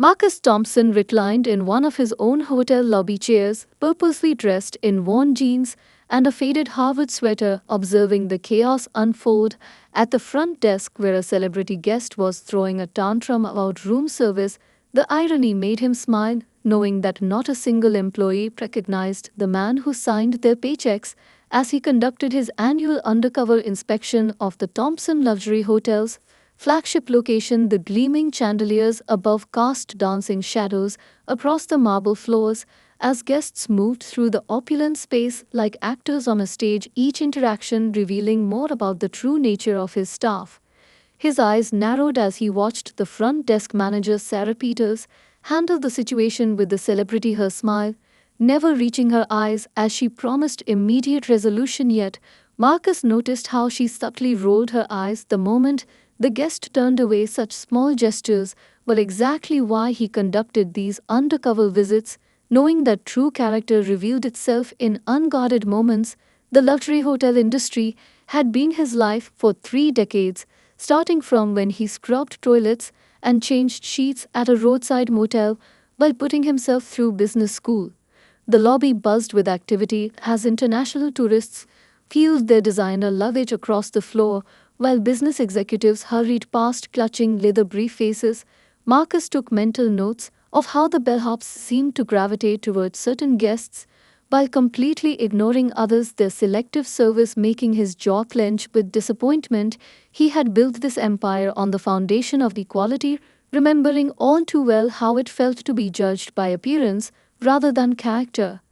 Marcus Thompson reclined in one of his own hotel lobby chairs, purposely dressed in worn jeans and a faded Harvard sweater, observing the chaos unfold at the front desk where a celebrity guest was throwing a tantrum about room service. The irony made him smile, knowing that not a single employee recognized the man who signed their paychecks as he conducted his annual undercover inspection of the Thompson Luxury Hotel's flagship location. The gleaming chandeliers above cast dancing shadows across the marble floors as guests moved through the opulent space like actors on a stage, each interaction revealing more about the true nature of his staff. His eyes narrowed as he watched the front desk manager Sarah Peters handle the situation with the celebrity, her smile never reaching her eyes as she promised immediate resolution. Yet Marcus noticed how she subtly rolled her eyes the moment the guest turned away. Such small gestures were exactly why he conducted these undercover visits, knowing that true character revealed itself in unguarded moments. The luxury hotel industry had been his life for 3 decades, starting from when he scrubbed toilets and changed sheets at a roadside motel while putting himself through business school. The lobby buzzed with activity as international tourists wheeled their designer luggage across the floor while business executives hurried past clutching leather briefcases. Marcus took mental notes of how the bellhops seemed to gravitate towards certain guests while completely ignoring others, their selective service making his jaw clench with disappointment. He had built this empire on the foundation of equality, remembering all too well how it felt to be judged by appearance rather than character.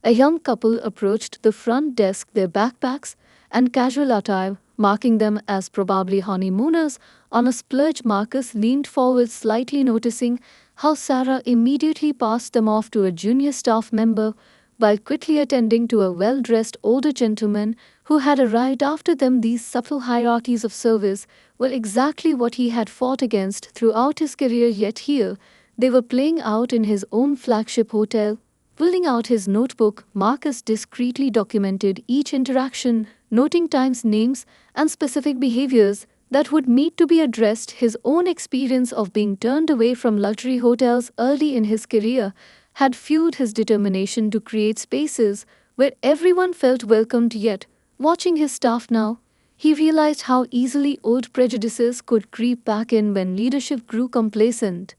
A young couple approached the front desk, their backpacks and casual attire marking them as probably honeymooners on a splurge. Marcus leaned forward, slightly noticing how Sarah immediately passed them off to a junior staff member while quickly attending to a well-dressed older gentleman who had arrived after them. These subtle hierarchies of service were exactly what he had fought against throughout his career, yet here they were playing out in his own flagship hotel. Pulling out his notebook, Marcus discreetly documented each interaction, noting times, names, and specific behaviors that would need to be addressed. His own experience of being turned away from luxury hotels early in his career had fueled his determination to create spaces where everyone felt welcomed. Yet, watching his staff now, he realized how easily old prejudices could creep back in when leadership grew complacent.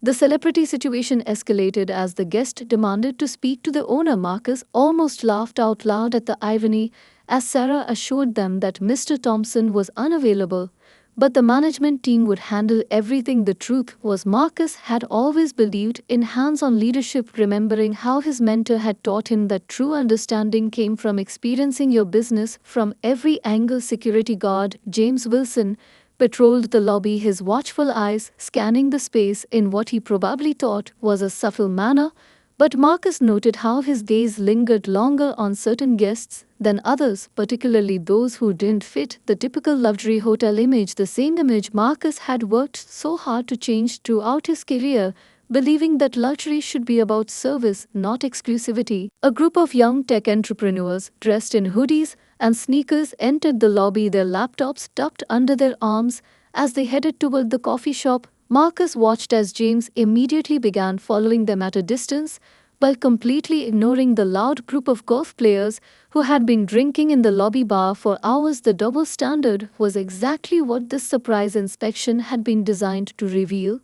The celebrity situation escalated as the guest demanded to speak to the owner. Marcus almost laughed out loud at the irony as Sarah assured them that Mr. Thompson was unavailable, but the management team would handle everything. The truth was, Marcus had always believed in hands-on leadership, remembering how his mentor had taught him that true understanding came from experiencing your business from every angle. Security guard James Wilson patrolled the lobby, his watchful eyes scanning the space in what he probably thought was a subtle manner, but Marcus noted how his gaze lingered longer on certain guests than others, particularly those who didn't fit the typical luxury hotel image, the same image Marcus had worked so hard to change throughout his career, believing that luxury should be about service, not exclusivity. A group of young tech entrepreneurs dressed in hoodies and sneakers entered the lobby, their laptops tucked under their arms. As they headed toward the coffee shop, Marcus watched as James immediately began following them at a distance, while completely ignoring the loud group of golf players who had been drinking in the lobby bar for hours. The double standard was exactly what this surprise inspection had been designed to reveal.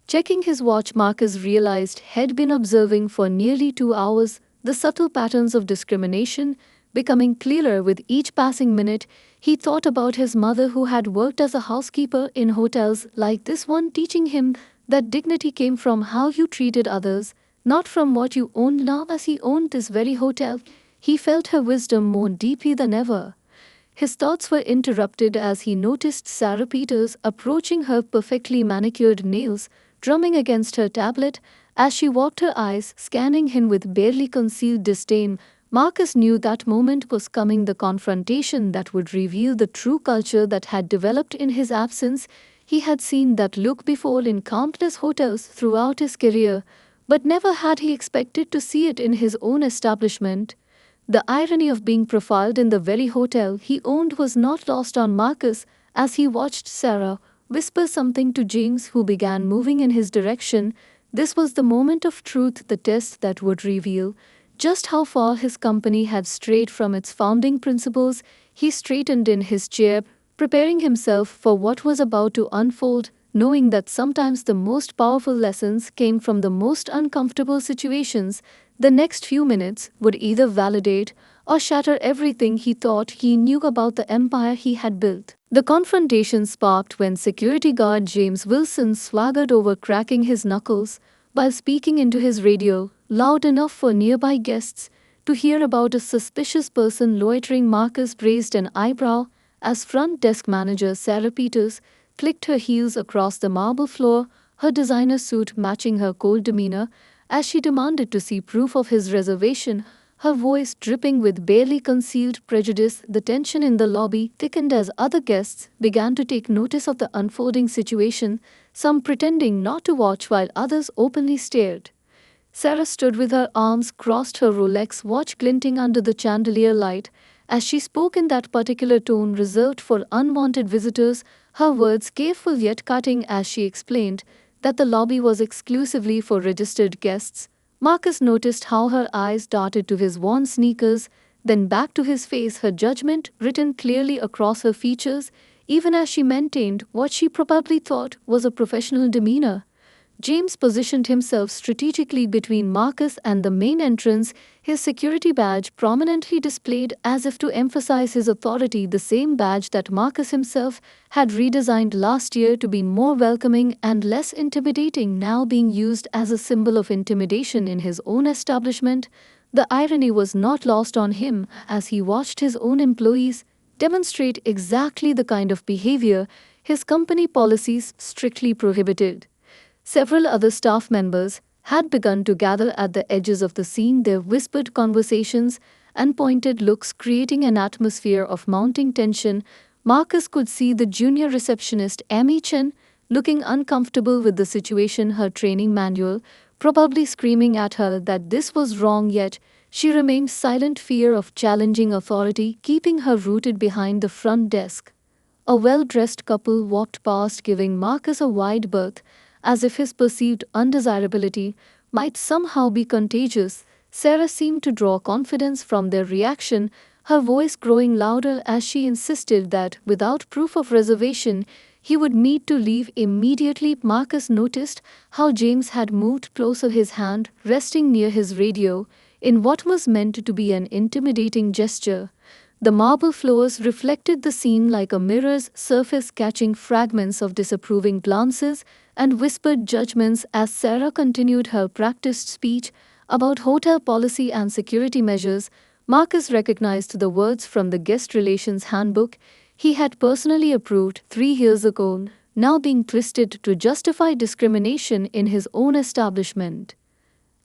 Checking his watch, Marcus realized he'd been observing for nearly 2 hours, the subtle patterns of discrimination becoming clearer with each passing minute. He thought about his mother, who had worked as a housekeeper in hotels like this one, teaching him that dignity came from how you treated others, not from what you owned. Now, as he owned this very hotel, he felt her wisdom more deeply than ever. His thoughts were interrupted as he noticed Sarah Peters approaching, her perfectly manicured nails drumming against her tablet as she walked, her eyes scanning him with barely concealed disdain. Marcus knew that moment was coming, the confrontation that would reveal the true culture that had developed in his absence. He had seen that look before in countless hotels throughout his career, but never had he expected to see it in his own establishment. The irony of being profiled in the very hotel he owned was not lost on Marcus as he watched Sarah, whisper something to James, who began moving in his direction. This was the moment of truth, the test that would reveal just how far his company had strayed from its founding principles. He straightened in his chair, preparing himself for what was about to unfold, knowing that sometimes the most powerful lessons came from the most uncomfortable situations. The next few minutes would either validate or shatter everything he thought he knew about the empire he had built. The confrontation sparked when security guard James Wilson swaggered over, cracking his knuckles while speaking into his radio, loud enough for nearby guests to hear about a suspicious person loitering. Marcus raised an eyebrow as front desk manager Sarah Peters clicked her heels across the marble floor, her designer suit matching her cold demeanor as she demanded to see proof of his reservation, her voice dripping with barely concealed prejudice. The tension in the lobby thickened as other guests began to take notice of the unfolding situation, some pretending not to watch while others openly stared. Sarah stood with her arms crossed, her Rolex watch glinting under the chandelier light, as she spoke in that particular tone reserved for unwanted visitors, her words careful yet cutting as she explained that the lobby was exclusively for registered guests. Marcus noticed how her eyes darted to his worn sneakers, then back to his face, her judgment written clearly across her features, even as she maintained what she probably thought was a professional demeanor. James positioned himself strategically between Marcus and the main entrance, his security badge prominently displayed as if to emphasize his authority, the same badge that Marcus himself had redesigned last year to be more welcoming and less intimidating, now being used as a symbol of intimidation in his own establishment. The irony was not lost on him as he watched his own employees demonstrate exactly the kind of behavior his company policies strictly prohibited. Several other staff members had begun to gather at the edges of the scene, their whispered conversations and pointed looks creating an atmosphere of mounting tension. Marcus could see the junior receptionist Amy Chen looking uncomfortable with the situation, her training manual probably screaming at her that this was wrong, yet she remained silent, fear of challenging authority keeping her rooted behind the front desk. A well-dressed couple walked past, giving Marcus a wide berth, as if his perceived undesirability might somehow be contagious. Sarah seemed to draw confidence from their reaction, her voice growing louder as she insisted that, without proof of reservation, he would need to leave immediately. Marcus noticed how James had moved closer, his hand resting near his radio, in what was meant to be an intimidating gesture. The marble floors reflected the scene like a mirror's surface, catching fragments of disapproving glances and whispered judgments as Sarah continued her practiced speech about hotel policy and security measures. Marcus recognized the words from the guest relations handbook he had personally approved 3 years ago, now being twisted to justify discrimination in his own establishment.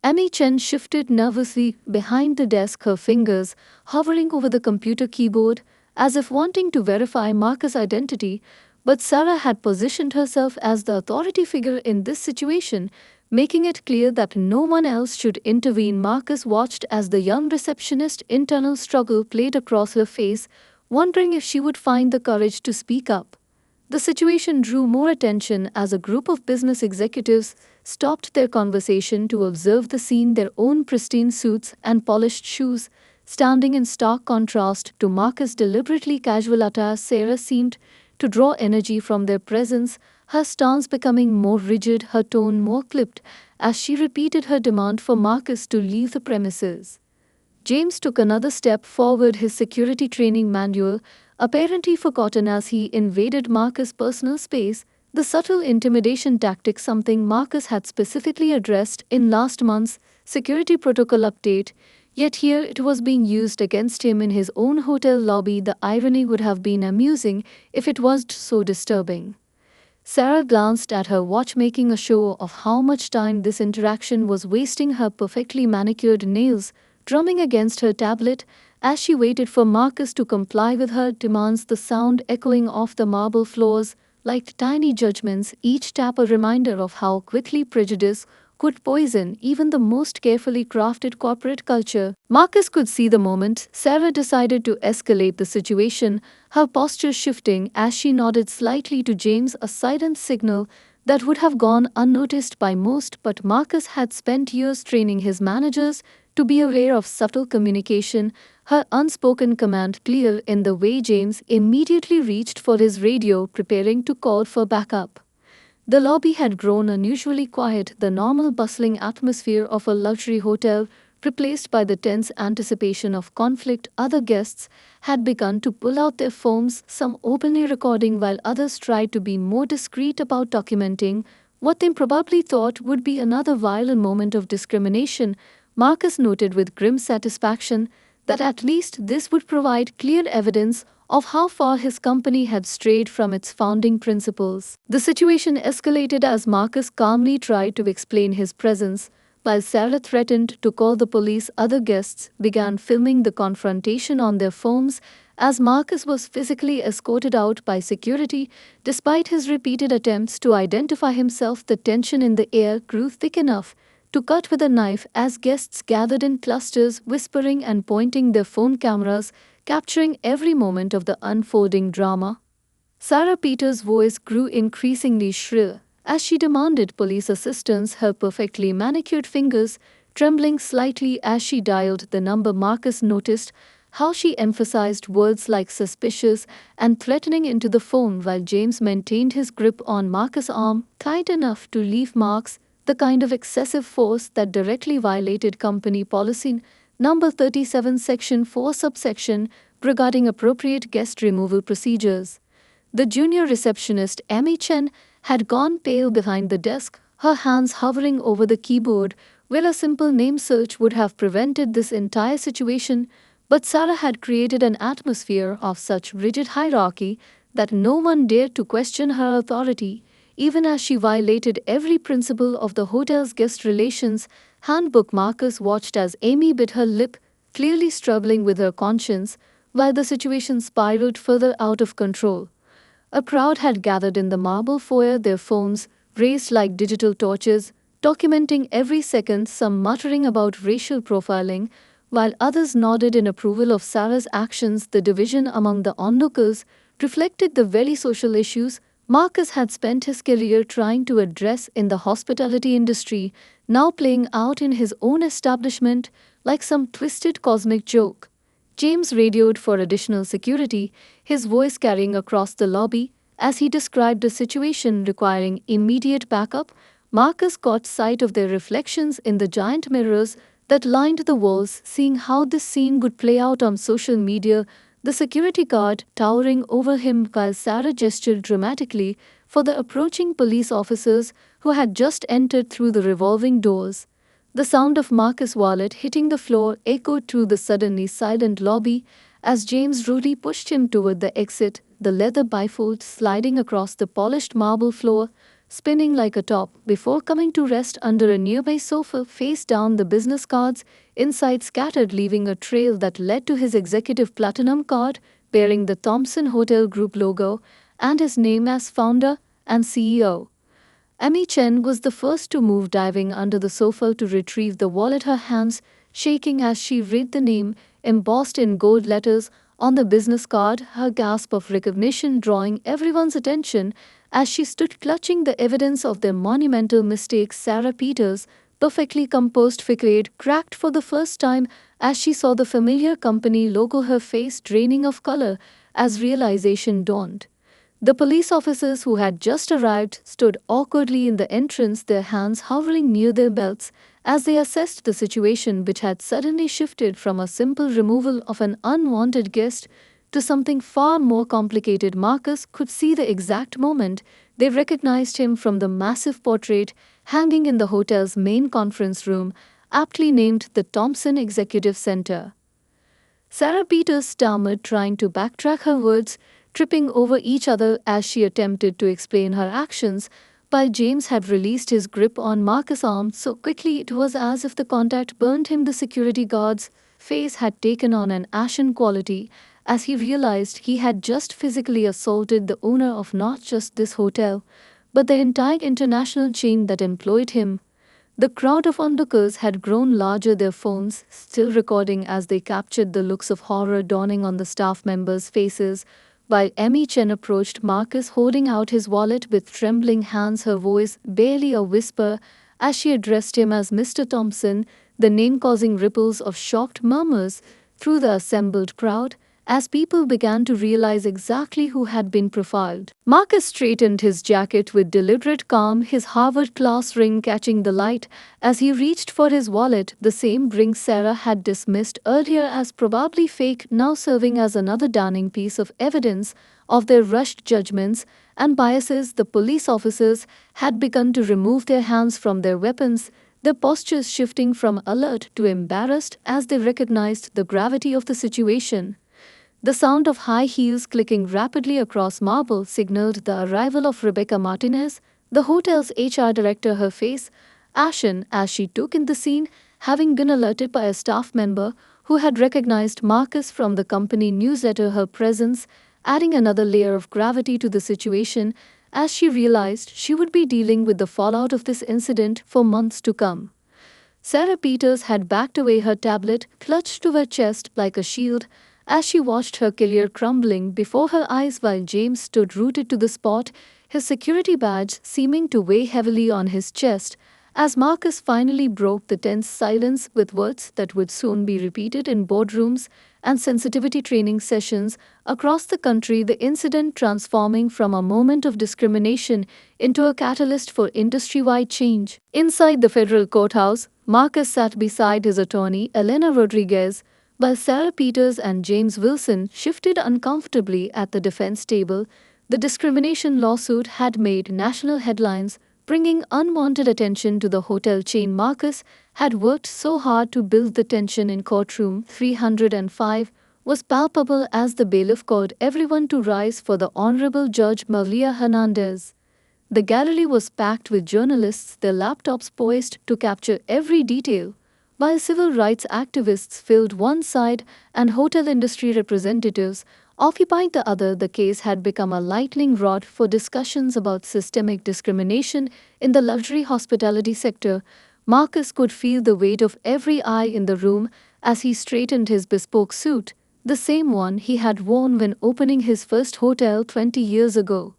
Amy Chen shifted nervously behind the desk, her fingers hovering over the computer keyboard as if wanting to verify Marcus' identity, but Sarah had positioned herself as the authority figure in this situation, making it clear that no one else should intervene. Marcus watched as the young receptionist's internal struggle played across her face, wondering if she would find the courage to speak up. The situation drew more attention as a group of business executives stopped their conversation to observe the scene, their own pristine suits and polished shoes standing in stark contrast to Marcus' deliberately casual attire. Sarah seemed to draw energy from their presence, her stance becoming more rigid, her tone more clipped as she repeated her demand for Marcus to leave the premises. James took another step forward, his security training manual apparently forgotten as he invaded Marcus' personal space, the subtle intimidation tactic, something Marcus had specifically addressed in last month's security protocol update, yet here it was being used against him in his own hotel lobby. The irony would have been amusing if it wasn't so disturbing. Sarah glanced at her watch, making a show of how much time this interaction was wasting, her perfectly manicured nails drumming against her tablet as she waited for Marcus to comply with her demands, the sound echoing off the marble floors like tiny judgments, each tap a reminder of how quickly prejudice could poison even the most carefully crafted corporate culture. Marcus could see the moment Sarah decided to escalate the situation, her posture shifting as she nodded slightly to James, a silent signal that would have gone unnoticed by most, but Marcus had spent years training his managers to be aware of subtle communication, her unspoken command clear in the way James immediately reached for his radio, preparing to call for backup. The lobby had grown unusually quiet, the normal bustling atmosphere of a luxury hotel replaced by the tense anticipation of conflict. Other guests had begun to pull out their phones, some openly recording while others tried to be more discreet about documenting what they probably thought would be another violent moment of discrimination. Marcus noted with grim satisfaction that at least this would provide clear evidence of how far his company had strayed from its founding principles. The situation escalated as Marcus calmly tried to explain his presence, while Sarah threatened to call the police. Other guests began filming the confrontation on their phones as Marcus was physically escorted out by security. Despite his repeated attempts to identify himself, the tension in the air grew thick enough to cut with a knife as guests gathered in clusters, whispering and pointing their phone cameras, capturing every moment of the unfolding drama. Sarah Peters' voice grew increasingly shrill as she demanded police assistance, her perfectly manicured fingers trembling slightly as she dialed the number. Marcus noticed how she emphasized words like suspicious and threatening into the phone while James maintained his grip on Marcus' arm tight enough to leave marks, the kind of excessive force that directly violated company policy number 37 section 4 subsection regarding appropriate guest removal procedures. The junior receptionist Amy Chen had gone pale behind the desk, her hands hovering over the keyboard where a simple name search would have prevented this entire situation, but Sarah had created an atmosphere of such rigid hierarchy that no one dared to question her authority. Even as she violated every principle of the hotel's guest relations handbook, Marcus watched as Amy bit her lip, clearly struggling with her conscience, while the situation spiraled further out of control. A crowd had gathered in the marble foyer, their phones raised like digital torches, documenting every second, some muttering about racial profiling, while others nodded in approval of Sarah's actions. The division among the onlookers reflected the very social issues Marcus had spent his career trying to address in the hospitality industry, now playing out in his own establishment like some twisted cosmic joke. James radioed for additional security, his voice carrying across the lobby as he described the situation requiring immediate backup. Marcus caught sight of their reflections in the giant mirrors that lined the walls, seeing how this scene would play out on social media, the security guard towering over him while Sarah gestured dramatically for the approaching police officers who had just entered through the revolving doors. The sound of Marcus' wallet hitting the floor echoed through the suddenly silent lobby as James rudely pushed him toward the exit, the leather bifold sliding across the polished marble floor, spinning like a top before coming to rest under a nearby sofa. Face down, the business cards inside scattered, leaving a trail that led to his executive platinum card bearing the Thompson Hotel Group logo and his name as founder and CEO. Amy Chen was the first to move, diving under the sofa to retrieve the wallet, her hands shaking as she read the name embossed in gold letters on the business card, her gasp of recognition drawing everyone's attention as she stood clutching the evidence of their monumental mistake. Sarah Peters' perfectly composed facade cracked for the first time as she saw the familiar company logo, her face draining of color as realization dawned. The police officers who had just arrived stood awkwardly in the entrance, their hands hovering near their belts as they assessed the situation, which had suddenly shifted from a simple removal of an unwanted guest to something far more complicated. Marcus could see the exact moment they recognized him from the massive portrait hanging in the hotel's main conference room, aptly named the Thompson Executive Center. Sarah Peters stammered, trying to backtrack her words, tripping over each other as she attempted to explain her actions, while James had released his grip on Marcus' arm so quickly it was as if the contact burned him. The security guard's face had taken on an ashen quality as he realized he had just physically assaulted the owner of not just this hotel, but the entire international chain that employed him. The crowd of onlookers had grown larger, their phones still recording as they captured the looks of horror dawning on the staff members' faces. While Emmy Chen approached Marcus holding out his wallet with trembling hands, her voice barely a whisper as she addressed him as Mr. Thompson, the name causing ripples of shocked murmurs through the assembled crowd as people began to realize exactly who had been profiled. Marcus straightened his jacket with deliberate calm, his Harvard class ring catching the light as he reached for his wallet, the same ring Sarah had dismissed earlier as probably fake, now serving as another damning piece of evidence of their rushed judgments and biases. The police officers had begun to remove their hands from their weapons, their postures shifting from alert to embarrassed as they recognized the gravity of the situation. The sound of high heels clicking rapidly across marble signaled the arrival of Rebecca Martinez, the hotel's HR director, her face ashen as she took in the scene, having been alerted by a staff member who had recognized Marcus from the company newsletter. Her presence adding another layer of gravity to the situation as she realized she would be dealing with the fallout of this incident for months to come. Sarah Peters had backed away, her tablet clutched to her chest like a shield as she watched her career crumbling before her eyes, while James stood rooted to the spot, his security badge seeming to weigh heavily on his chest. As Marcus finally broke the tense silence with words that would soon be repeated in boardrooms and sensitivity training sessions across the country, the incident transforming from a moment of discrimination into a catalyst for industry-wide change. Inside the federal courthouse, Marcus sat beside his attorney, Elena Rodriguez, while Sarah Peters and James Wilson shifted uncomfortably at the defense table. The discrimination lawsuit had made national headlines, bringing unwanted attention to the hotel chain Marcus had worked so hard to build. The tension in courtroom 305 was palpable as the bailiff called everyone to rise for the Honorable Judge Maria Hernandez. The gallery was packed with journalists, their laptops poised to capture every detail, while civil rights activists filled one side and hotel industry representatives occupied the other. The case had become a lightning rod for discussions about systemic discrimination in the luxury hospitality sector. Marcus could feel the weight of every eye in the room as he straightened his bespoke suit, the same one he had worn when opening his first hotel 20 years ago.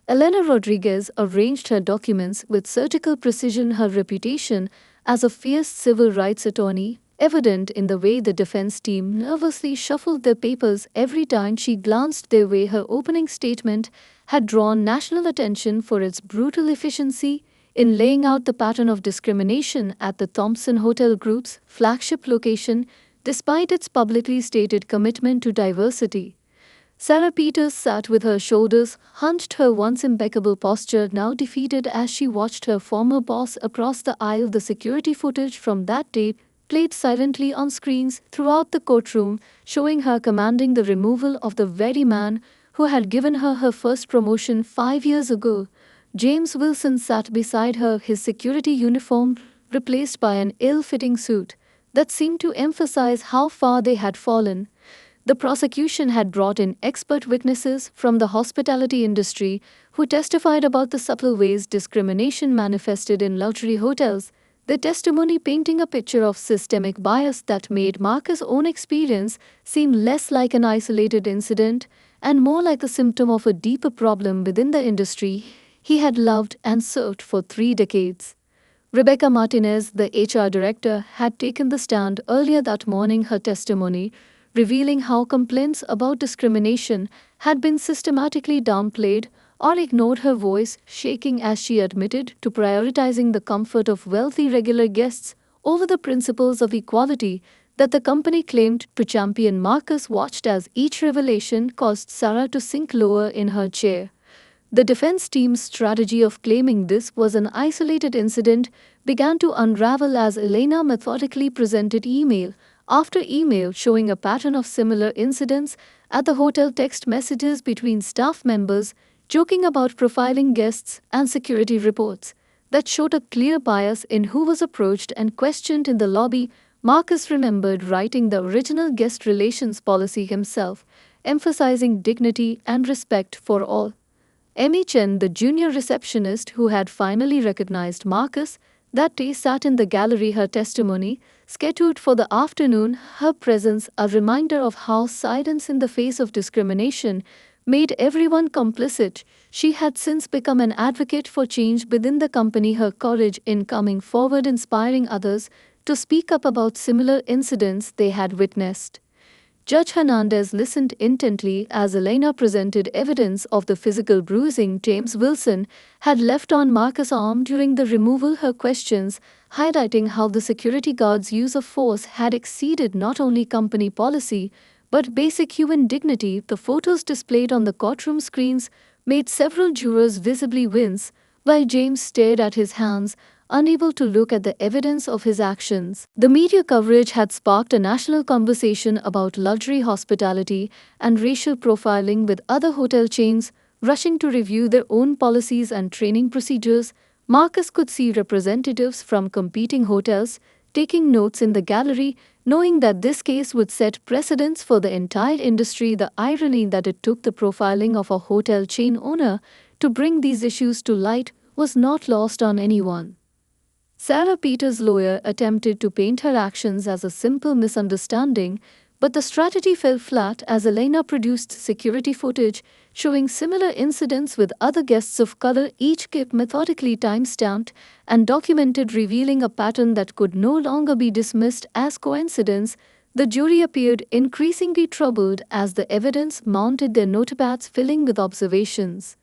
Elena Rodriguez arranged her documents with surgical precision, her reputation as a fierce civil rights attorney evident in the way the defense team nervously shuffled their papers every time she glanced their way. Her opening statement had drawn national attention for its brutal efficiency in laying out the pattern of discrimination at the Thompson Hotel Group's flagship location, despite its publicly stated commitment to diversity. Sarah Peters sat with her shoulders hunched, her once impeccable posture now defeated as she watched her former boss across the aisle. The security footage from that day played silently on screens throughout the courtroom, showing her commanding the removal of the very man who had given her her first promotion 5 years ago. James Wilson sat beside her, his security uniform replaced by an ill-fitting suit that seemed to emphasize how far they had fallen. The prosecution had brought in expert witnesses from the hospitality industry who testified about the subtle ways discrimination manifested in luxury hotels, their testimony painting a picture of systemic bias that made Marcus' own experience seem less like an isolated incident and more like the symptom of a deeper problem within the industry he had loved and served for 3 decades. Rebecca Martinez, the HR director, had taken the stand earlier that morning, her testimony revealing how complaints about discrimination had been systematically downplayed or ignored, her voice shaking as she admitted to prioritizing the comfort of wealthy regular guests over the principles of equality that the company claimed to champion. Marcus watched as each revelation caused Sarah to sink lower in her chair. The defense team's strategy of claiming this was an isolated incident began to unravel as Elena methodically presented email after email showing a pattern of similar incidents at the hotel, text messages between staff members joking about profiling guests, and security reports that showed a clear bias in who was approached and questioned in the lobby. Marcus remembered writing the original guest relations policy himself, emphasizing dignity and respect for all. Emmy Chen, the junior receptionist who had finally recognized Marcus, that day sat in the gallery. Her testimony, scheduled for the afternoon, her presence a reminder of how silence in the face of discrimination made everyone complicit. She had since become an advocate for change within the company, her courage in coming forward inspiring others to speak up about similar incidents they had witnessed. Judge Hernandez listened intently as Elena presented evidence of the physical bruising James Wilson had left on Marcus' arm during the removal. Her questions, highlighting how the security guard's use of force had exceeded not only company policy but basic human dignity. The photos displayed on the courtroom screens made several jurors visibly wince, while James stared at his hands, unable to look at the evidence of his actions. The media coverage had sparked a national conversation about luxury hospitality and racial profiling, with other hotel chains rushing to review their own policies and training procedures. Marcus could see representatives from competing hotels taking notes in the gallery, knowing that this case would set precedents for the entire industry. The irony that it took the profiling of a hotel chain owner to bring these issues to light was not lost on anyone. Sarah Peters' lawyer attempted to paint her actions as a simple misunderstanding, but the strategy fell flat as Elena produced security footage showing similar incidents with other guests of color, each clip methodically time-stamped and documented, revealing a pattern that could no longer be dismissed as coincidence. The jury appeared increasingly troubled as the evidence mounted, their notepads filling with observations.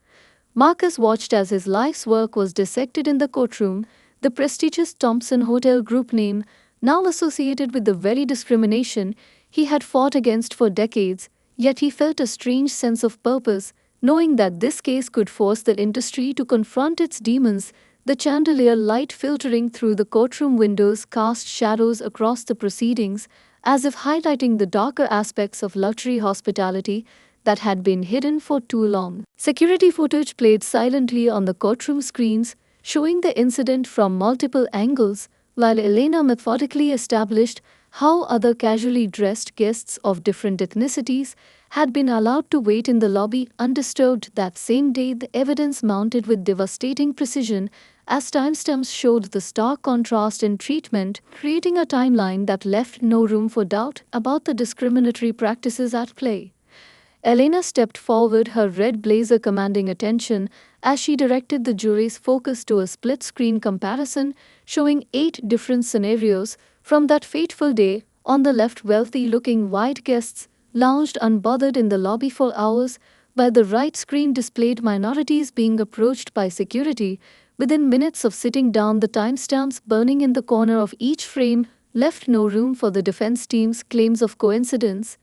Marcus watched as his life's work was dissected in the courtroom, the prestigious Thompson Hotel Group name, now associated with the very discrimination he had fought against for decades. Yet he felt a strange sense of purpose, knowing that this case could force the industry to confront its demons. The chandelier light filtering through the courtroom windows cast shadows across the proceedings, as if highlighting the darker aspects of luxury hospitality that had been hidden for too long. Security footage played silently on the courtroom screens, showing the incident from multiple angles, while Elena methodically established how other casually dressed guests of different ethnicities had been allowed to wait in the lobby undisturbed. That same day, the evidence mounted with devastating precision as timestamps showed the stark contrast in treatment, creating a timeline that left no room for doubt about the discriminatory practices at play. Elena stepped forward, her red blazer commanding attention as she directed the jury's focus to a split-screen comparison showing 8 different scenarios from that fateful day. On the left, wealthy-looking white guests lounged unbothered in the lobby for hours, while the right screen displayed minorities being approached by security within minutes of sitting down. The timestamps burning in the corner of each frame left no room for the defense team's claims of coincidence.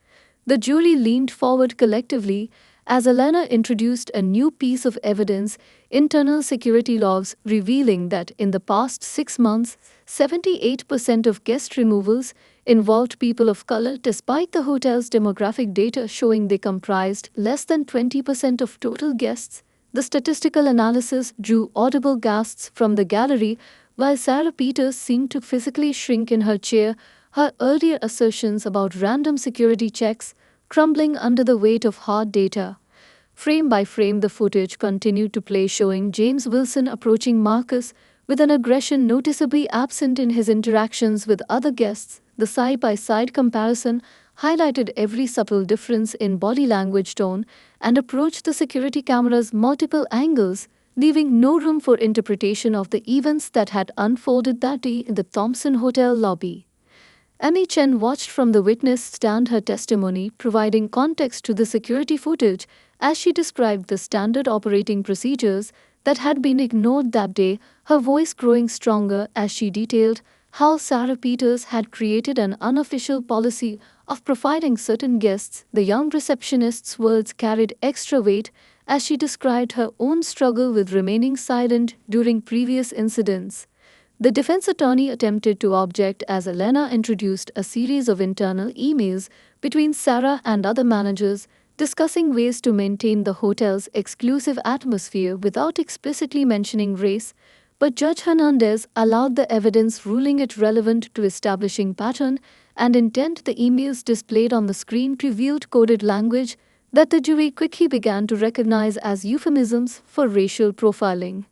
The jury leaned forward collectively as Elena introduced a new piece of evidence: internal security logs revealing that in the past 6 months, 78% of guest removals involved people of color, despite the hotel's demographic data showing they comprised less than 20% of total guests. The statistical analysis drew audible gasps from the gallery, while Sarah Peters seemed to physically shrink in her chair, her earlier assertions about random security checks crumbling under the weight of hard data. Frame by frame, the footage continued to play, showing James Wilson approaching Marcus with an aggression noticeably absent in his interactions with other guests. The side-by-side comparison highlighted every subtle difference in body language, tone, and approach. The security cameras multiple angles, leaving no room for interpretation of the events that had unfolded that day in the Thompson Hotel lobby. Amy Chen watched from the witness stand, her testimony providing context to the security footage as she described the standard operating procedures that had been ignored that day, her voice growing stronger as she detailed how Sarah Peters had created an unofficial policy of profiling certain guests. The young receptionist's words carried extra weight as she described her own struggle with remaining silent during previous incidents. The defense attorney attempted to object as Elena introduced a series of internal emails between Sarah and other managers discussing ways to maintain the hotel's exclusive atmosphere without explicitly mentioning race, but Judge Hernandez allowed the evidence, ruling it relevant to establishing pattern and intent. The emails displayed on the screen revealed coded language that the jury quickly began to recognize as euphemisms for racial profiling.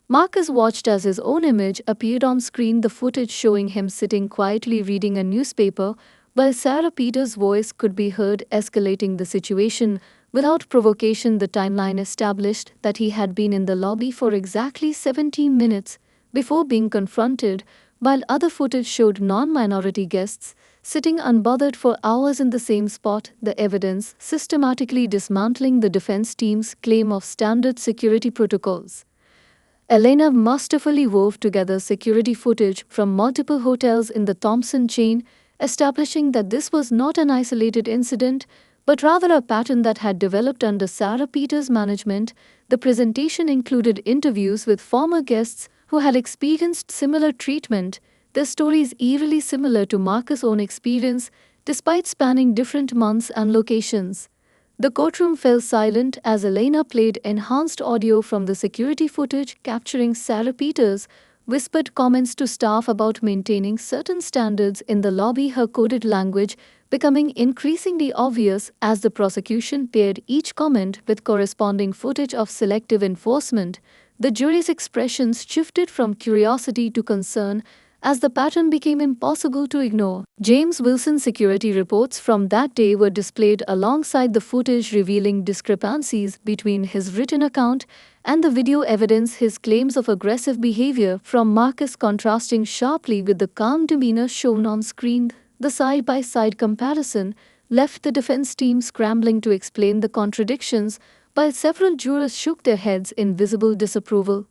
Marcus watched as his own image appeared on screen, the footage showing him sitting quietly reading a newspaper, while Sarah Peters' voice could be heard escalating the situation. Without provocation, the timeline established that he had been in the lobby for exactly 17 minutes before being confronted, while other footage showed non-minority guests sitting unbothered for hours in the same spot, the evidence systematically dismantling the defense team's claim of standard security protocols. Elena masterfully wove together security footage from multiple hotels in the Thompson chain, establishing that this was not an isolated incident, but rather a pattern that had developed under Sarah Peters' management. The presentation included interviews with former guests who had experienced similar treatment, their stories eerily similar to Marcus' own experience, despite spanning different months and locations. The courtroom fell silent as Elena played enhanced audio from the security footage capturing Sarah Peters' whispered comments to staff about maintaining certain standards in the lobby, her coded language becoming increasingly obvious as the prosecution paired each comment with corresponding footage of selective enforcement. The jury's expressions shifted from curiosity to concern as the pattern became impossible to ignore. James Wilson's security reports from that day were displayed alongside the footage revealing discrepancies between his written account and the video evidence, his claims of aggressive behavior from Marcus contrasting sharply with the calm demeanor shown on screen. The side-by-side comparison left the defense team scrambling to explain the contradictions, while several jurors shook their heads in visible disapproval.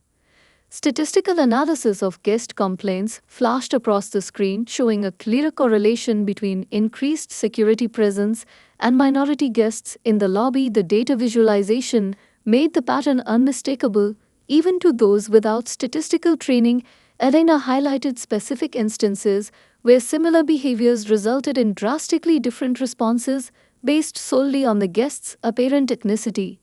Statistical analysis of guest complaints flashed across the screen, showing a clear correlation between increased security presence and minority guests in the lobby. The data visualization made the pattern unmistakable, even to those without statistical training. Elena highlighted specific instances where similar behaviors resulted in drastically different responses based solely on the guest's apparent ethnicity.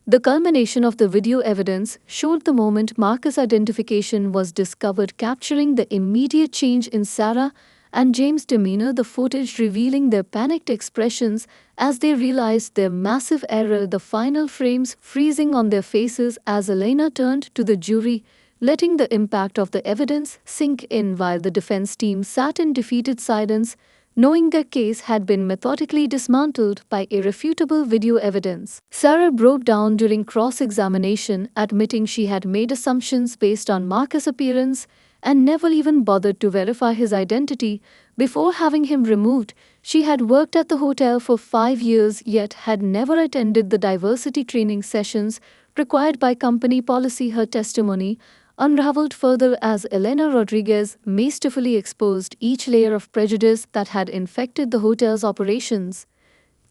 The culmination of the video evidence showed the moment Marcus' identification was discovered, capturing the immediate change in Sarah and James' demeanor, the footage revealing their panicked expressions as they realized their massive error, the final frames freezing on their faces as Elena turned to the jury, letting the impact of the evidence sink in while the defense team sat in defeated silence, knowing their case had been methodically dismantled by irrefutable video evidence. Sarah broke down during cross-examination, admitting she had made assumptions based on Marcus' appearance and never even bothered to verify his identity before having him removed. She had worked at the hotel for 5 years yet had never attended the diversity training sessions required by company policy. Her testimony unraveled further as Elena Rodriguez masterfully exposed each layer of prejudice that had infected the hotel's operations.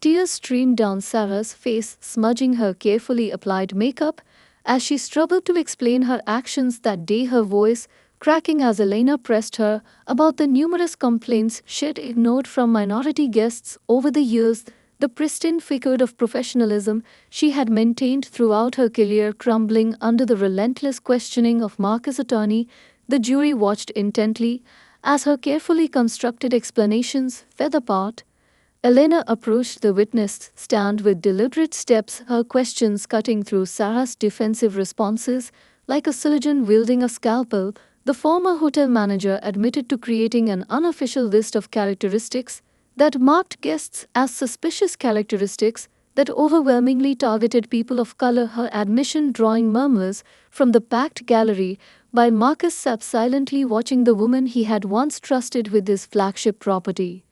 Tears streamed down Sarah's face, smudging her carefully applied makeup as she struggled to explain her actions that day, her voice cracking as Elena pressed her about the numerous complaints she'd ignored from minority guests over the years. The pristine facade of professionalism she had maintained throughout her career crumbling under the relentless questioning of Marcus' attorney. The jury watched intently as her carefully constructed explanations fell apart. Elena approached the witness stand with deliberate steps, her questions cutting through Sarah's defensive responses like a surgeon wielding a scalpel. The former hotel manager admitted to creating an unofficial list of characteristics that marked guests as suspicious, characteristics that overwhelmingly targeted people of color, her admission drawing murmurs from the packed gallery, while Marcus sat silently watching the woman he had once trusted with his flagship property.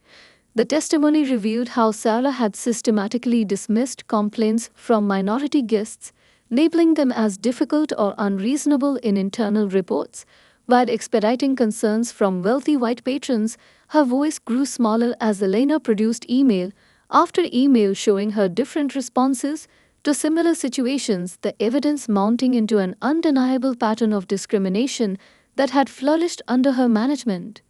The testimony revealed how Sarah had systematically dismissed complaints from minority guests, labeling them as difficult or unreasonable in internal reports, while expediting concerns from wealthy white patrons. Her voice grew smaller as Elena produced email after email showing her different responses to similar situations, the evidence mounting into an undeniable pattern of discrimination that had flourished under her management.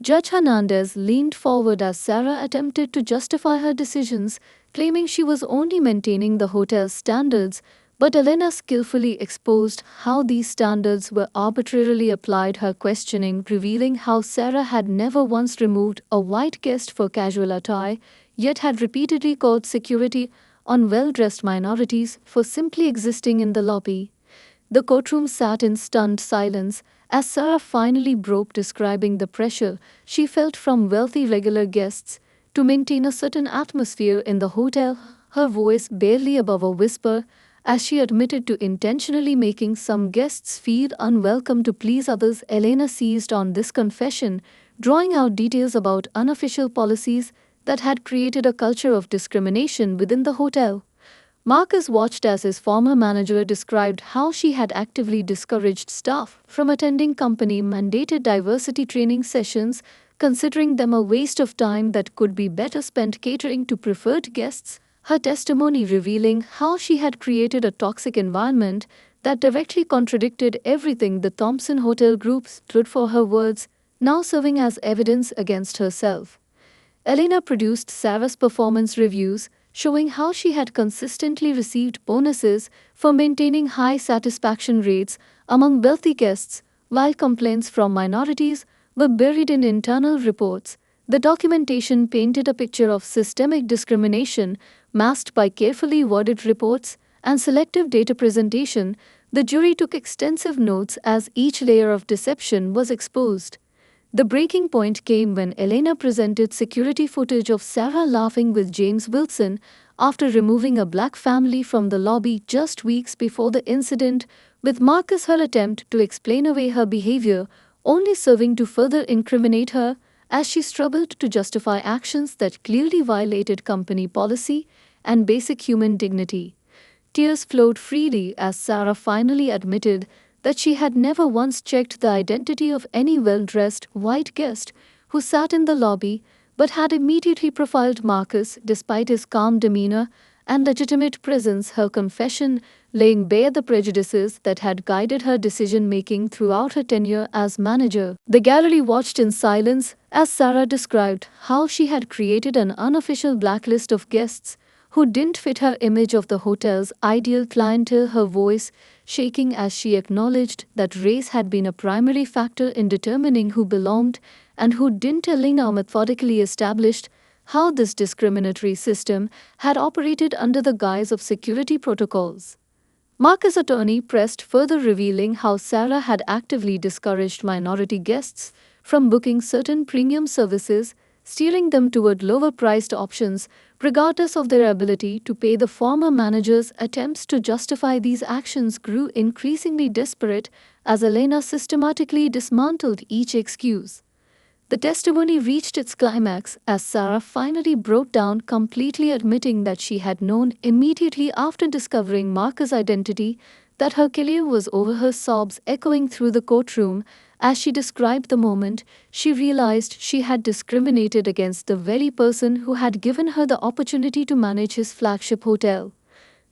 Judge Hernandez leaned forward as Sarah attempted to justify her decisions, claiming she was only maintaining the hotel's standards, but Elena skillfully exposed how these standards were arbitrarily applied, her questioning revealing how Sarah had never once removed a white guest for casual attire, yet had repeatedly called security on well-dressed minorities for simply existing in the lobby. The courtroom sat in stunned silence as Sarah finally broke, describing the pressure she felt from wealthy regular guests to maintain a certain atmosphere in the hotel, her voice barely above a whisper, as she admitted to intentionally making some guests feel unwelcome to please others. Elena seized on this confession, drawing out details about unofficial policies that had created a culture of discrimination within the hotel. Marcus watched as his former manager described how she had actively discouraged staff from attending company mandated diversity training sessions, considering them a waste of time that could be better spent catering to preferred guests. Her testimony revealing how she had created a toxic environment that directly contradicted everything the Thompson Hotel Group stood for. Her words now serving as evidence against herself. Elena produced Sarah's performance reviews, showing how she had consistently received bonuses for maintaining high satisfaction rates among wealthy guests, while complaints from minorities were buried in internal reports. The documentation painted a picture of systemic discrimination masked by carefully worded reports and selective data presentation. The jury took extensive notes as each layer of deception was exposed. The breaking point came when Elena presented security footage of Sarah laughing with James Wilson after removing a black family from the lobby just weeks before the incident, with Marcus her attempt to explain away her behavior only serving to further incriminate her as she struggled to justify actions that clearly violated company policy and basic human dignity. Tears flowed freely as Sarah finally admitted that she had never once checked the identity of any well-dressed white guest who sat in the lobby, but had immediately profiled Marcus despite his calm demeanor and legitimate presence. Her confession laying bare the prejudices that had guided her decision-making throughout her tenure as manager. The gallery watched in silence as Sarah described how she had created an unofficial blacklist of guests who didn't fit her image of the hotel's ideal clientele, her voice shaking as she acknowledged that race had been a primary factor in determining who belonged and who didn't. Elena methodically established how this discriminatory system had operated under the guise of security protocols. Marcus' attorney pressed further, revealing how Sarah had actively discouraged minority guests from booking certain premium services, steering them toward lower-priced options regardless of their ability to pay. The former manager's attempts to justify these actions grew increasingly desperate as Elena systematically dismantled each excuse. The testimony reached its climax as Sarah finally broke down, completely admitting that she had known immediately after discovering Marcus' identity that her career was over, her sobs echoing through the courtroom as she described the moment she realized she had discriminated against the very person who had given her the opportunity to manage his flagship hotel.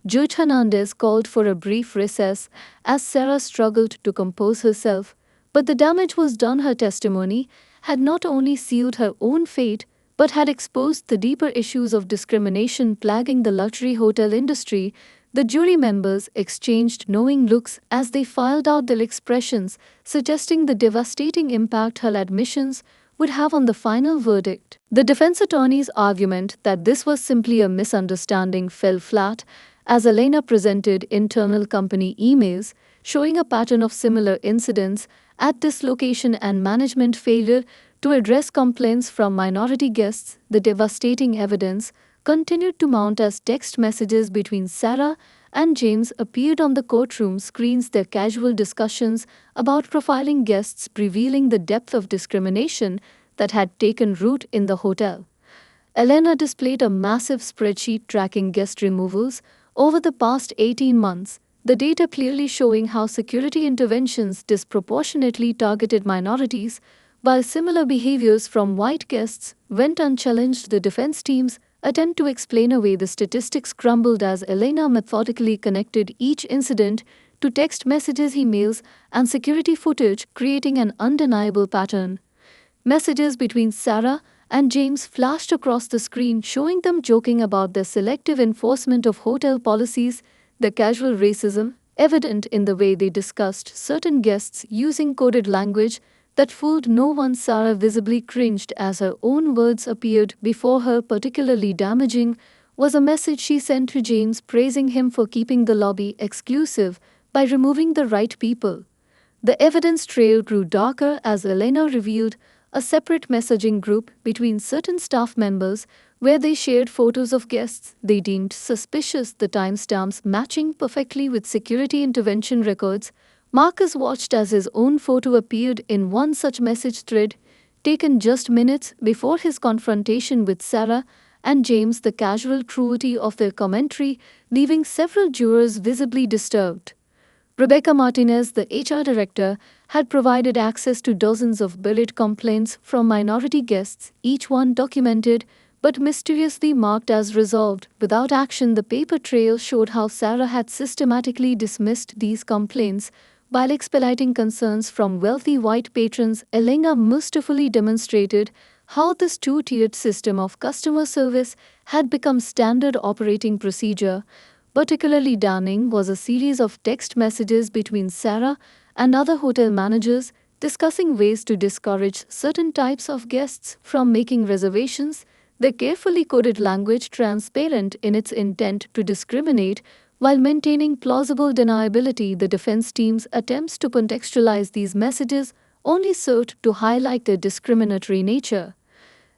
Judge Hernandez called for a brief recess as Sarah struggled to compose herself, but the damage was done. Her testimony had not only sealed her own fate but had exposed the deeper issues of discrimination plaguing the luxury hotel industry. The jury members exchanged knowing looks as they filed out their expressions, suggesting the devastating impact her admissions would have on the final verdict. The defense attorney's argument that this was simply a misunderstanding fell flat as Elena presented internal company emails showing a pattern of similar incidents at this location and management failure to address complaints from minority guests. The devastating evidence continued to mount as text messages between Sarah and James appeared on the courtroom screens, their casual discussions about profiling guests revealing the depth of discrimination that had taken root in the hotel. Elena displayed a massive spreadsheet tracking guest removals over the past 18 months, the data clearly showing how security interventions disproportionately targeted minorities, while similar behaviors from white guests went unchallenged. The defense team's attempt to explain away the statistics crumbled as Elena methodically connected each incident to text messages, emails, and security footage, creating an undeniable pattern. Messages between Sarah and James flashed across the screen, showing them joking about their selective enforcement of hotel policies, the casual racism evident in the way they discussed certain guests using coded language that fooled no one. Sarah visibly cringed as her own words appeared before her. Particularly damaging was a message she sent to James praising him for keeping the lobby exclusive by removing the right people. The evidence trail grew darker as Elena revealed a separate messaging group between certain staff members where they shared photos of guests they deemed suspicious, the timestamps matching perfectly with security intervention records. Marcus watched as his own photo appeared in one such message thread, taken just minutes before his confrontation with Sarah and James, the casual cruelty of their commentary leaving several jurors visibly disturbed. Rebecca Martinez, the HR director, had provided access to dozens of bullet complaints from minority guests, each one documented but mysteriously marked as resolved. Without action, the paper trail showed how Sarah had systematically dismissed these complaints while expediting concerns from wealthy white patrons. Elena masterfully demonstrated how this two-tiered system of customer service had become standard operating procedure. Particularly damning was a series of text messages between Sarah and other hotel managers discussing ways to discourage certain types of guests from making reservations. The carefully coded language, transparent in its intent to discriminate while maintaining plausible deniability. The defense team's attempts to contextualize these messages only served to highlight their discriminatory nature.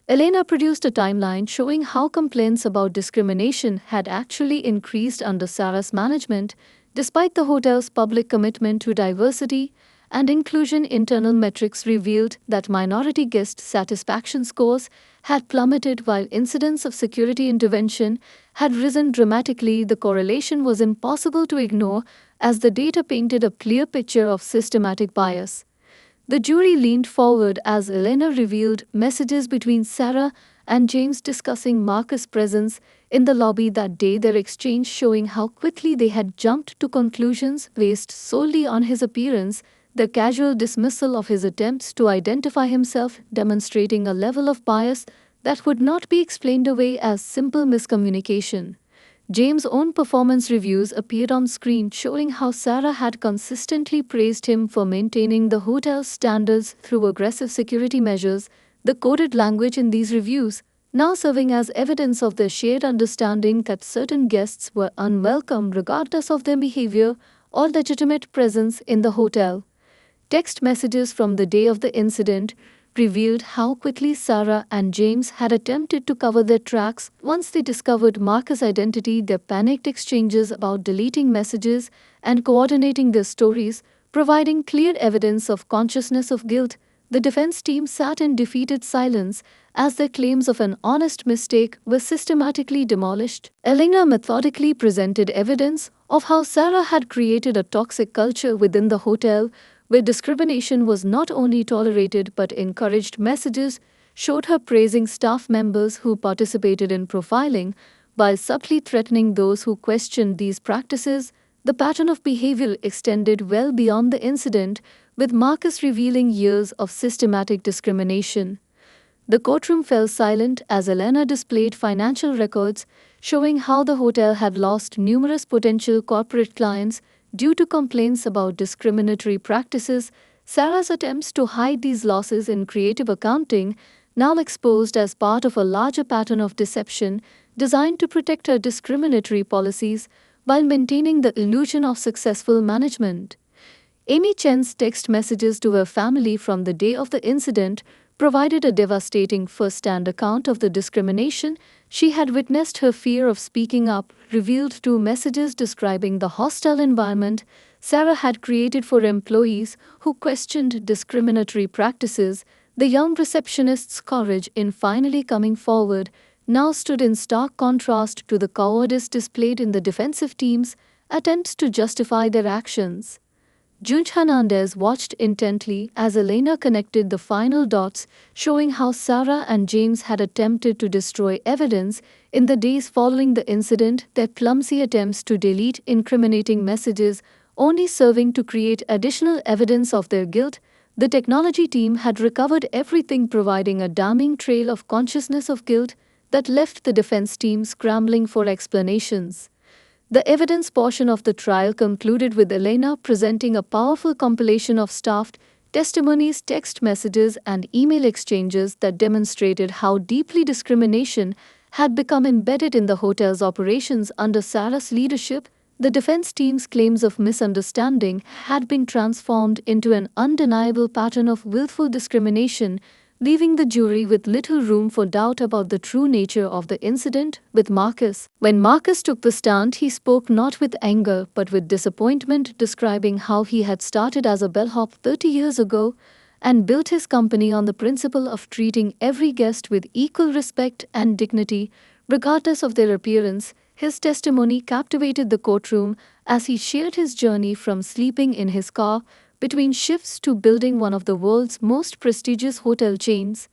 Elena produced a timeline showing how complaints about discrimination had actually increased under Sarah's management, despite the hotel's public commitment to diversity and inclusion. Internal metrics revealed that minority guest satisfaction scores had plummeted while incidents of security intervention had risen dramatically. The correlation was impossible to ignore as the data painted a clear picture of systematic bias. The jury leaned forward as Elena revealed messages between Sarah and James discussing Marcus' presence in the lobby that day, their exchange showing how quickly they had jumped to conclusions based solely on his appearance, the casual dismissal of his attempts to identify himself demonstrating a level of bias that would not be explained away as simple miscommunication. James' own performance reviews appeared on screen showing how Sarah had consistently praised him for maintaining the hotel's standards through aggressive security measures. The coded language in these reviews now serving as evidence of their shared understanding that certain guests were unwelcome regardless of their behavior or legitimate presence in the hotel. Text messages from the day of the incident revealed how quickly Sarah and James had attempted to cover their tracks once they discovered Marcus' identity. Their panicked exchanges about deleting messages and coordinating their stories, providing clear evidence of consciousness of guilt. The defense team sat in defeated silence as their claims of an honest mistake were systematically demolished. Elena methodically presented evidence of how Sarah had created a toxic culture within the hotel where discrimination was not only tolerated but encouraged. Messages showed her praising staff members who participated in profiling while subtly threatening those who questioned these practices. The pattern of behavior extended well beyond the incident, with Marcus revealing years of systematic discrimination. The courtroom fell silent as Elena displayed financial records showing how the hotel had lost numerous potential corporate clients due to complaints about discriminatory practices. Sarah's attempts to hide these losses in creative accounting, now exposed as part of a larger pattern of deception designed to protect her discriminatory policies while maintaining the illusion of successful management. Amy Chen's text messages to her family from the day of the incident provided a devastating first-hand account of the discrimination she had witnessed. Her fear of speaking up revealed through messages describing the hostile environment Sarah had created for employees who questioned discriminatory practices. The young receptionist's courage in finally coming forward now stood in stark contrast to the cowardice displayed in the defensive team's attempts to justify their actions. Judge Hernandez watched intently as Elena connected the final dots, showing how Sarah and James had attempted to destroy evidence in the days following the incident, their clumsy attempts to delete incriminating messages only serving to create additional evidence of their guilt. The technology team had recovered everything, providing a damning trail of consciousness of guilt that left the defense team scrambling for explanations. The evidence portion of the trial concluded with Elena presenting a powerful compilation of staff testimonies, text messages, and email exchanges that demonstrated how deeply discrimination had become embedded in the hotel's operations under Sarah's leadership. The defense team's claims of misunderstanding had been transformed into an undeniable pattern of willful discrimination, leaving the jury with little room for doubt about the true nature of the incident with Marcus. When Marcus took the stand, he spoke not with anger but with disappointment, describing how he had started as a bellhop 30 years ago and built his company on the principle of treating every guest with equal respect and dignity, regardless of their appearance. His testimony captivated the courtroom as he shared his journey from sleeping in his car between shifts to building one of the world's most prestigious hotel chains.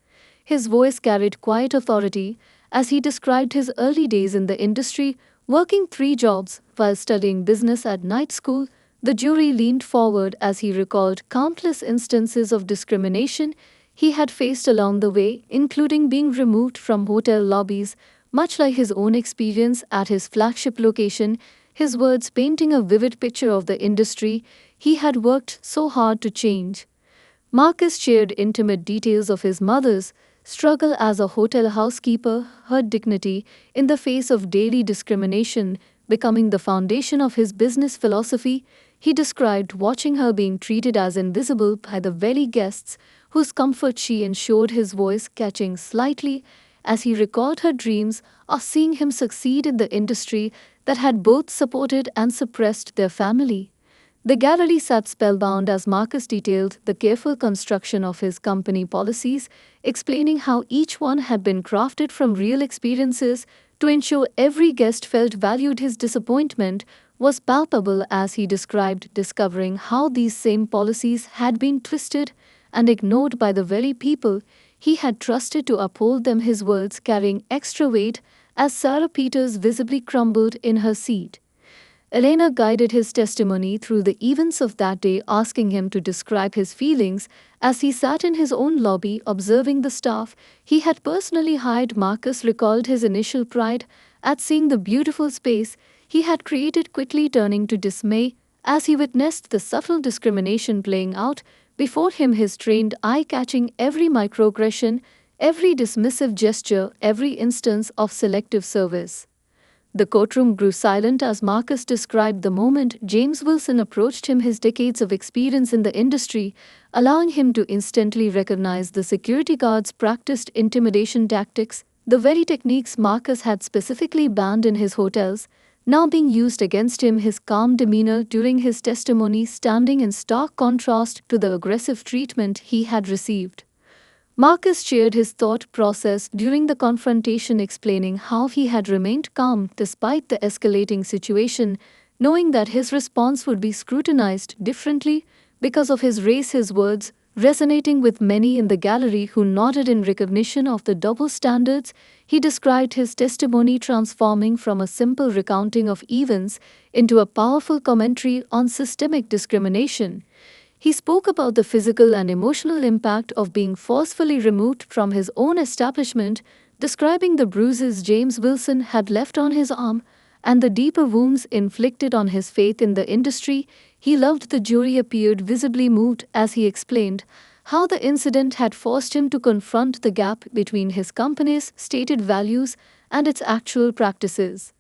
His voice carried quiet authority as he described his early days in the industry, working 3 jobs while studying business at night school. The jury leaned forward as he recalled countless instances of discrimination he had faced along the way, including being removed from hotel lobbies, much like his own experience at his flagship location, his words painting a vivid picture of the industry he had worked so hard to change. Marcus shared intimate details of his mother's struggle as a hotel housekeeper, her dignity in the face of daily discrimination becoming the foundation of his business philosophy. He described watching her being treated as invisible by the very guests whose comfort she ensured, his voice catching slightly as he recalled her dreams of seeing him succeed in the industry that had both supported and suppressed their family. The gallery sat spellbound as Marcus detailed the careful construction of his company policies, explaining how each one had been crafted from real experiences to ensure every guest felt valued. His disappointment was palpable as he described discovering how these same policies had been twisted and ignored by the very people he had trusted to uphold them, his words carrying extra weight as Sarah Peters visibly crumbled in her seat. Elena guided his testimony through the events of that day, asking him to describe his feelings as he sat in his own lobby observing the staff he had personally hired. Marcus recalled his initial pride at seeing the beautiful space he had created, quickly turning to dismay as he witnessed the subtle discrimination playing out before him, his trained eye catching every microaggression, every dismissive gesture, every instance of selective service. The courtroom grew silent as Marcus described the moment James Wilson approached him, his decades of experience in the industry allowing him to instantly recognize the security guards practiced intimidation tactics, the very techniques Marcus had specifically banned in his hotels, now being used against him. His calm demeanor during his testimony standing in stark contrast to the aggressive treatment he had received. Marcus shared his thought process during the confrontation, explaining how he had remained calm despite the escalating situation, knowing that his response would be scrutinized differently because of his race, his words resonating with many in the gallery who nodded in recognition of the double standards. He described his testimony transforming from a simple recounting of events into a powerful commentary on systemic discrimination. He spoke about the physical and emotional impact of being forcefully removed from his own establishment, describing the bruises James Wilson had left on his arm and the deeper wounds inflicted on his faith in the industry he loved. The jury appeared visibly moved as he explained how the incident had forced him to confront the gap between his company's stated values and its actual practices.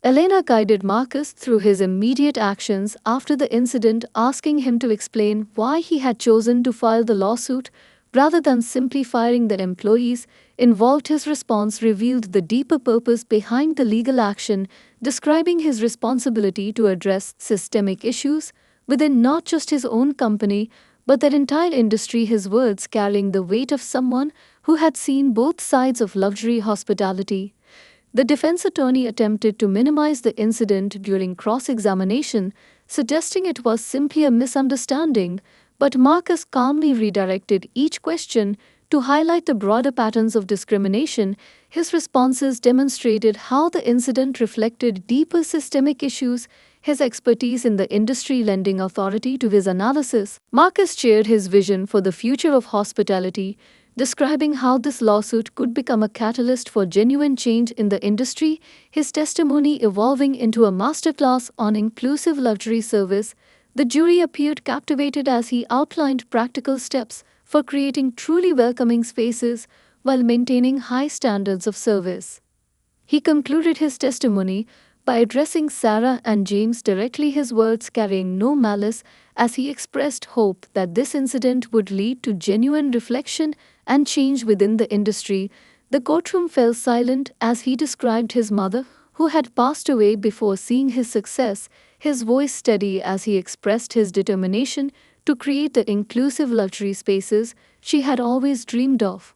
Elena guided Marcus through his immediate actions after the incident, asking him to explain why he had chosen to file the lawsuit rather than simply firing the employees involved. His response revealed the deeper purpose behind the legal action, describing his responsibility to address systemic issues within not just his own company but their entire industry, his words carrying the weight of someone who had seen both sides of luxury hospitality. The defense attorney attempted to minimize the incident during cross-examination, suggesting it was simply a misunderstanding, but Marcus calmly redirected each question to highlight the broader patterns of discrimination. His responses demonstrated how the incident reflected deeper systemic issues, his expertise in the industry lending authority to his analysis. Marcus shared his vision for the future of hospitality, describing how this lawsuit could become a catalyst for genuine change in the industry, his testimony evolving into a masterclass on inclusive luxury service. The jury appeared captivated as he outlined practical steps for creating truly welcoming spaces while maintaining high standards of service. He concluded his testimony By addressing Sarah and James directly, his words carrying no malice, as he expressed hope that this incident would lead to genuine reflection and change within the industry, the courtroom fell silent as he described his mother, who had passed away before seeing his success, his voice steady as he expressed his determination to create the inclusive luxury spaces she had always dreamed of.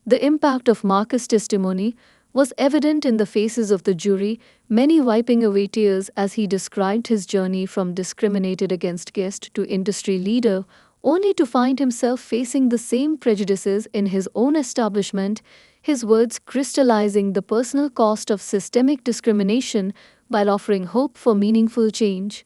The impact of Marcus' testimony was evident in the faces of the jury, many wiping away tears as he described his journey from discriminated against guest to industry leader, only to find himself facing the same prejudices in his own establishment, his words crystallizing the personal cost of systemic discrimination while offering hope for meaningful change.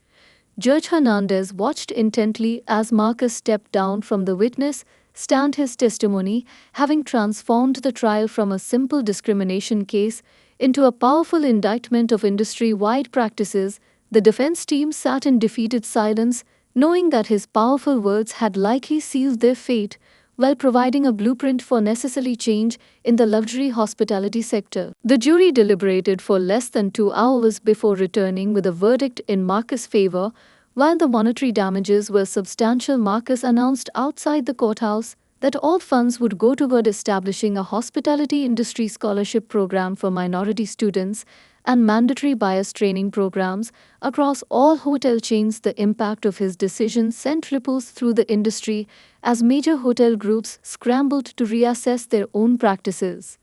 Judge Hernandez watched intently as Marcus stepped down from the witness stand, his testimony having transformed the trial from a simple discrimination case into a powerful indictment of industry-wide practices. The defense team sat in defeated silence, knowing that his powerful words had likely sealed their fate, while providing a blueprint for necessary change in the luxury hospitality sector. The jury deliberated for less than 2 hours before returning with a verdict in Marcus' favor. While the monetary damages were substantial, Marcus announced outside the courthouse that all funds would go toward establishing a hospitality industry scholarship program for minority students and mandatory bias training programs across all hotel chains. The impact of his decision sent ripples through the industry as major hotel groups scrambled to reassess their own practices.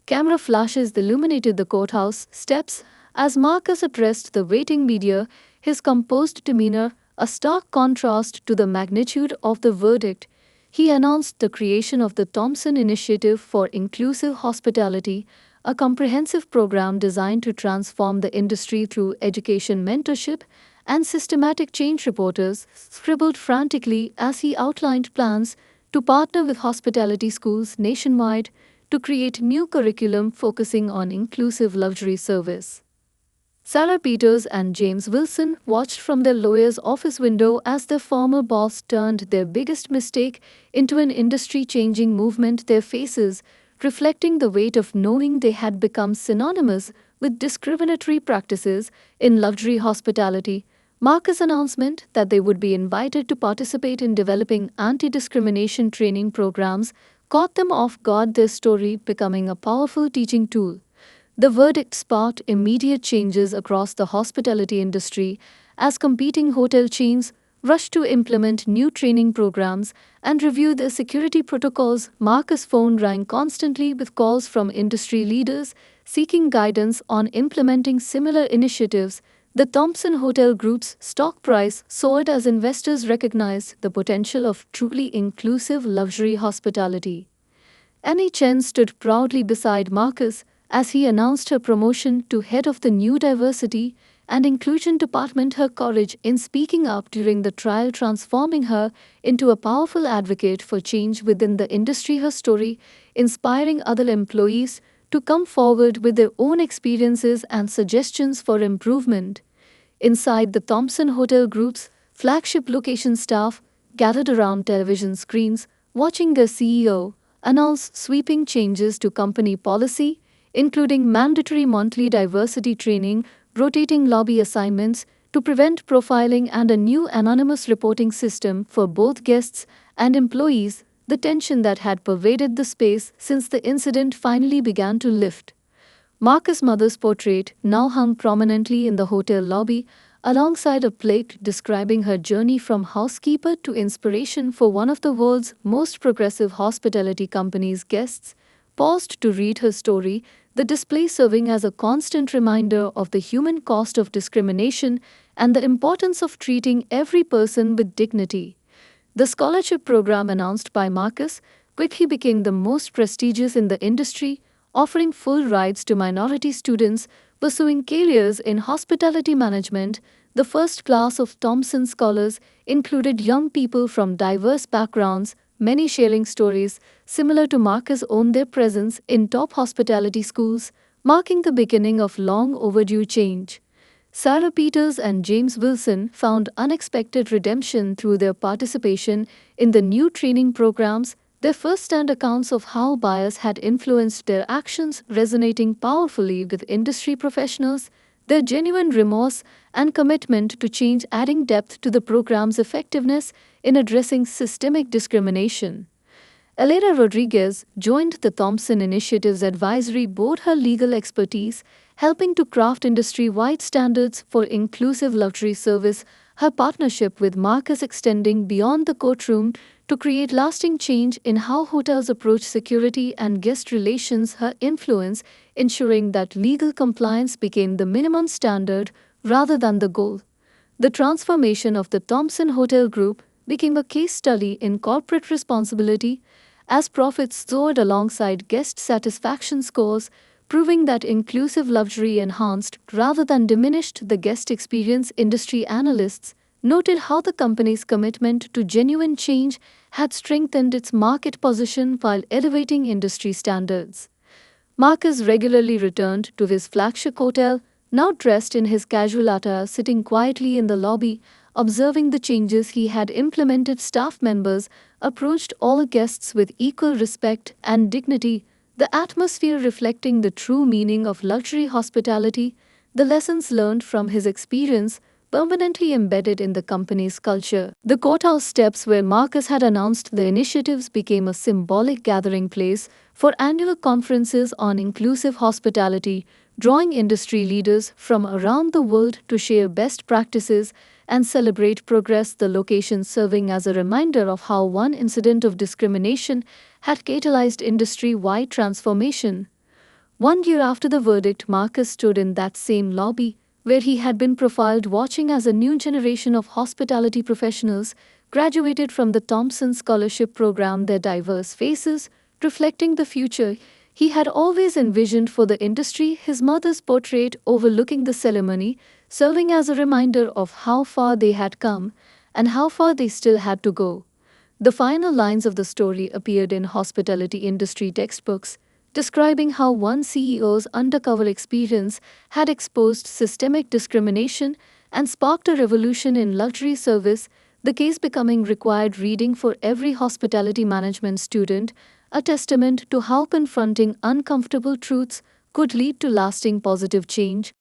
Camera flashes illuminated the courthouse steps as Marcus addressed the waiting media, his composed demeanor a stark contrast to the magnitude of the verdict. He announced the creation of the Thompson Initiative for Inclusive Hospitality, a comprehensive program designed to transform the industry through education, mentorship, and systematic change. Reporters scribbled frantically as he outlined plans to partner with hospitality schools nationwide to create new curriculum focusing on inclusive luxury service. Sarah Peters and James Wilson watched from their lawyer's office window as their former boss turned their biggest mistake into an industry-changing movement, their faces reflecting the weight of knowing they had become synonymous with discriminatory practices in luxury hospitality. Marcus' announcement that they would be invited to participate in developing anti-discrimination training programs caught them off guard, their story becoming a powerful teaching tool. The verdict sparked immediate changes across the hospitality industry as competing hotel chains rushed to implement new training programs and review their security protocols. Marcus' phone rang constantly with calls from industry leaders seeking guidance on implementing similar initiatives. The Thompson Hotel Group's stock price soared as investors recognized the potential of truly inclusive luxury hospitality. Annie Chen stood proudly beside Marcus as he announced her promotion to head of the new diversity and inclusion department, her courage in speaking up during the trial transforming her into a powerful advocate for change within the industry, her story inspiring other employees to come forward with their own experiences and suggestions for improvement. Inside the Thompson Hotel Group's flagship location, staff gathered around television screens watching their CEO announce sweeping changes to company policy, including mandatory monthly diversity training, rotating lobby assignments to prevent profiling, and a new anonymous reporting system for both guests and employees. The tension that had pervaded the space since the incident finally began to lift. Marcus' mother's portrait now hung prominently in the hotel lobby, alongside a plaque describing her journey from housekeeper to inspiration for one of the world's most progressive hospitality companies. Guests paused to read her story, the display serving as a constant reminder of the human cost of discrimination and the importance of treating every person with dignity. The scholarship program announced by Marcus quickly became the most prestigious in the industry, offering full rides to minority students pursuing careers in hospitality management. The first class of Thompson scholars included young people from diverse backgrounds, many sharing stories similar to Marcus' own, their presence in top hospitality schools, marking the beginning of long overdue change. Sarah Peters and James Wilson found unexpected redemption through their participation in the new training programs, their first-hand accounts of how bias had influenced their actions resonating powerfully with industry professionals. their genuine remorse and commitment to change adding depth to the program's effectiveness in addressing systemic discrimination. Elena Rodriguez joined the Thompson Initiative's advisory board, her legal expertise helping to craft industry-wide standards for inclusive luxury service, her partnership with Marcus extending beyond the courtroom to create lasting change in how hotels approach security and guest relations, her influence ensuring that legal compliance became the minimum standard rather than the goal. The transformation of the Thompson Hotel Group became a case study in corporate responsibility as profits soared alongside guest satisfaction scores, proving that inclusive luxury enhanced rather than diminished the guest experience. Industry analysts noted how the company's commitment to genuine change had strengthened its market position while elevating industry standards. Marcus regularly returned to his flagship hotel, now dressed in his casual attire, sitting quietly in the lobby, observing the changes he had implemented. Staff members approached all guests with equal respect and dignity, the atmosphere reflecting the true meaning of luxury hospitality. The lessons learned from his experience permanently embedded in the company's culture. The courthouse steps where Marcus had announced the initiatives became a symbolic gathering place for annual conferences on inclusive hospitality, drawing industry leaders from around the world to share best practices and celebrate progress. The location serving as a reminder of how one incident of discrimination had catalyzed industry-wide transformation. 1 year after the verdict, Marcus stood in that same lobby where he had been profiled, watching as a new generation of hospitality professionals graduated from the Thompson Scholarship Program, their diverse faces reflecting the future he had always envisioned for the industry. His mother's portrait overlooking the ceremony, serving as a reminder of how far they had come and how far they still had to go. The final lines of the story appeared in hospitality industry textbooks, describing how one CEO's undercover experience had exposed systemic discrimination and sparked a revolution in luxury service, the case becoming required reading for every hospitality management student, a testament to how confronting uncomfortable truths could lead to lasting positive change.